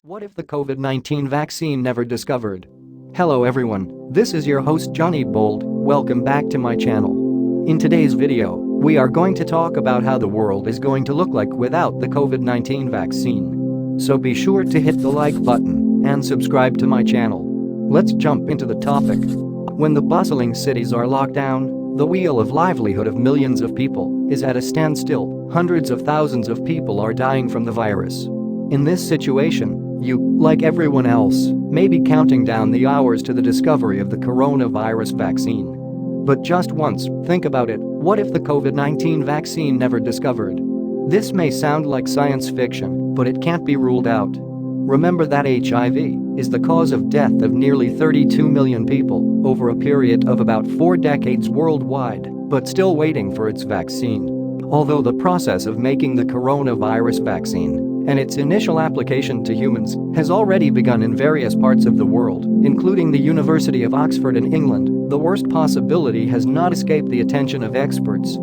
What if the COVID-19 vaccine never discovered? Hello everyone, this is your host Johnny Bold, welcome back to my channel. In today's video, we are going to talk about how the world is going to look like without the COVID-19 vaccine. So be sure to hit the like button and subscribe to my channel. Let's jump into the topic. When the bustling cities are locked down, the wheel of livelihood of millions of people is at a standstill. Hundreds of thousands of people are dying from the virus. In this situation, you, like everyone else, may be counting down the hours to the discovery of the coronavirus vaccine. But just once, think about it, what if the COVID-19 vaccine never discovered? This may sound like science fiction, but it can't be ruled out. Remember that HIV is the cause of death of nearly 32 million people over a period of about 4 decades worldwide, but still waiting for its vaccine. Although the process of making the coronavirus vaccine and its initial application to humans has already begun in various parts of the world, including the University of Oxford in England, the worst possibility has not escaped the attention of experts.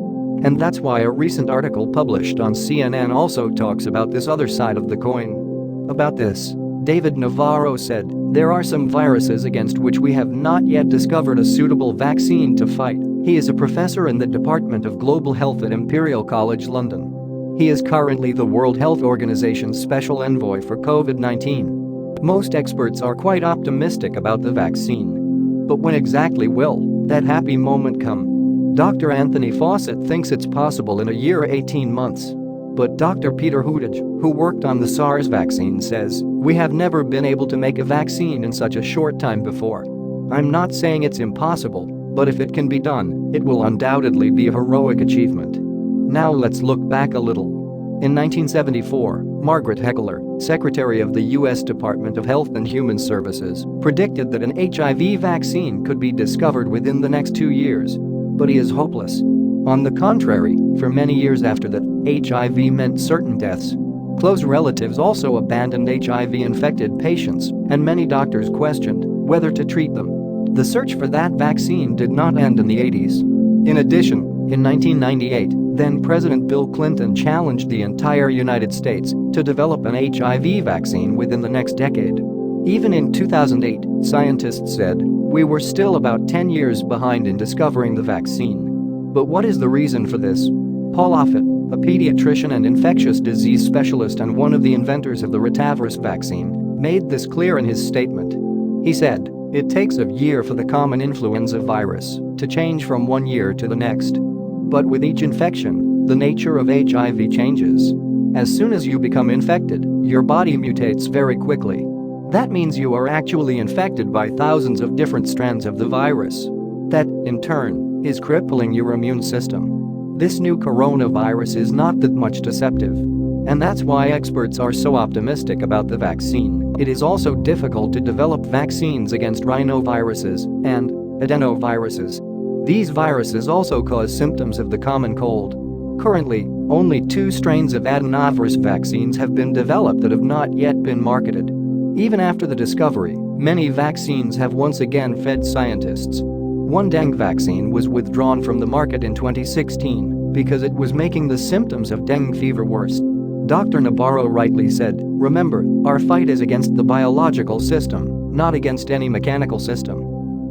And that's why a recent article published on CNN also talks about this other side of the coin. About this, David Navarro said, "There are some viruses against which we have not yet discovered a suitable vaccine to fight." He is a professor in the Department of Global Health at Imperial College London. He is currently the World Health Organization's special envoy for COVID-19. Most experts are quite optimistic about the vaccine. But when exactly will that happy moment come? Dr. Anthony Fawcett thinks it's possible in a year or 18 months. But Dr. Peter Huttig, who worked on the SARS vaccine, says, "We have never been able to make a vaccine in such a short time before. I'm not saying it's impossible, but if it can be done, it will undoubtedly be a heroic achievement." Now let's look back a little. In 1974, Margaret Heckler, Secretary of the U.S. Department of Health and Human Services, predicted that an HIV vaccine could be discovered within the next 2 years. But he is hopeless. On the contrary, for many years after that, HIV meant certain deaths. Close relatives also abandoned HIV-infected patients, and many doctors questioned whether to treat them. The search for that vaccine did not end in the 80s. In addition, in 1998, then-President Bill Clinton challenged the entire United States to develop an HIV vaccine within the next decade. Even in 2008, scientists said, we were still about 10 years behind in discovering the vaccine. But what is the reason for this? Paul Offit, a pediatrician and infectious disease specialist and one of the inventors of the rotavirus vaccine, made this clear in his statement. He said, "It takes a year for the common influenza virus to change from one year to the next. But with each infection, the nature of HIV changes. As soon as you become infected, your body mutates very quickly. That means you are actually infected by thousands of different strands of the virus. That, in turn, is crippling your immune system. This new coronavirus is not that much deceptive. And that's why experts are so optimistic about the vaccine. It is also difficult to develop vaccines against rhinoviruses and adenoviruses. These viruses also cause symptoms of the common cold. Currently, only 2 strains of adenovirus vaccines have been developed that have not yet been marketed. Even after the discovery, many vaccines have once again fed scientists. One dengue vaccine was withdrawn from the market in 2016 because it was making the symptoms of dengue fever worse. Dr. Navarro rightly said, "Remember, our fight is against the biological system, not against any mechanical system.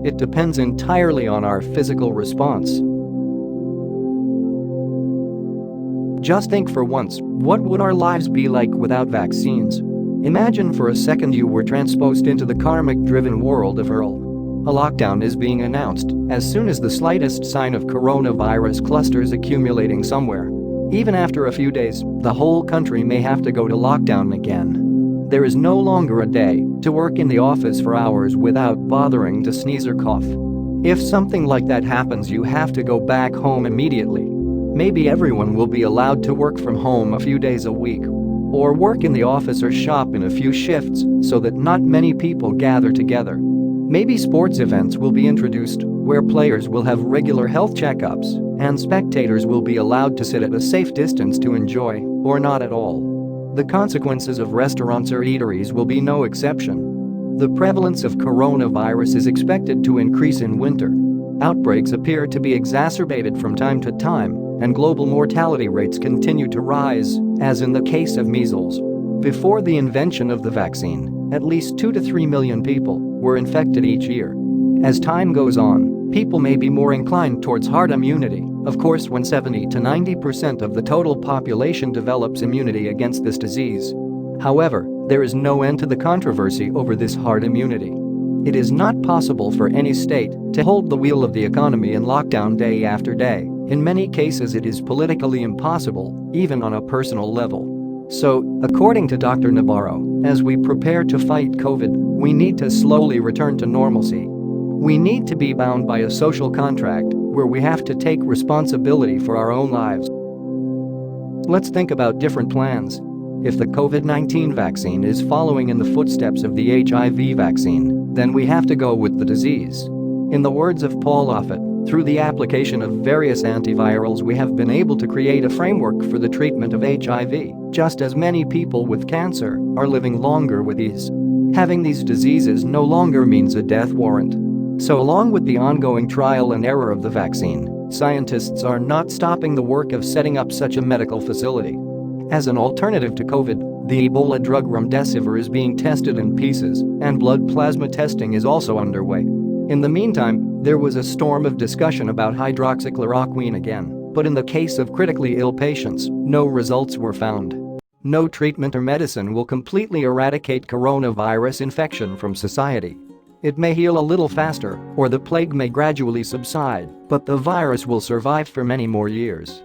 It depends entirely on our physical response." Just think for once, what would our lives be like without vaccines? Imagine for a second you were transposed into the karmic-driven world of Earl. A lockdown is being announced as soon as the slightest sign of coronavirus clusters accumulating somewhere. Even after a few days, the whole country may have to go to lockdown again. There is no longer a day to work in the office for hours without bothering to sneeze or cough. If something like that happens, you have to go back home immediately. Maybe everyone will be allowed to work from home a few days a week, or work in the office or shop in a few shifts so that not many people gather together. Maybe sports events will be introduced where players will have regular health checkups and spectators will be allowed to sit at a safe distance to enjoy, or not at all. The consequences of restaurants or eateries will be no exception. The prevalence of coronavirus is expected to increase in winter. Outbreaks appear to be exacerbated from time to time, and global mortality rates continue to rise, as in the case of measles. Before the invention of the vaccine, at least 2 to 3 million people were infected each year. As time goes on, people may be more inclined towards herd immunity, of course, when 70 to 90% of the total population develops immunity against this disease. However, there is no end to the controversy over this herd immunity. It is not possible for any state to hold the wheel of the economy in lockdown day after day. In many cases, it is politically impossible, even on a personal level. So, according to Dr. Nabarro, as we prepare to fight COVID, we need to slowly return to normalcy. We need to be bound by a social contract where we have to take responsibility for our own lives. Let's think about different plans. If the COVID-19 vaccine is following in the footsteps of the HIV vaccine, then we have to go with the disease. In the words of Paul Offit, through the application of various antivirals, we have been able to create a framework for the treatment of HIV, just as many people with cancer are living longer with ease. Having these diseases no longer means a death warrant. So, along with the ongoing trial and error of the vaccine, scientists are not stopping the work of setting up such a medical facility. As an alternative to COVID, the Ebola drug remdesivir is being tested in pieces, and blood plasma testing is also underway. In the meantime, there was a storm of discussion about hydroxychloroquine again, but in the case of critically ill patients, no results were found. No treatment or medicine will completely eradicate coronavirus infection from society. It may heal a little faster, or the plague may gradually subside, but the virus will survive for many more years.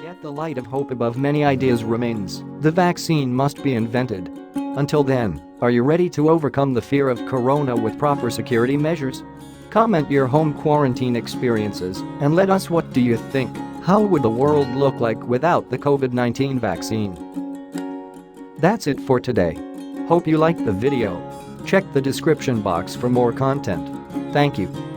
Yet the light of hope above many ideas remains. The vaccine must be invented. Until then, are you ready to overcome the fear of corona with proper security measures? Comment your home quarantine experiences and let us what do you think? How would the world look like without the COVID-19 vaccine? That's it for today. Hope you liked the video. Check the description box for more content. Thank you.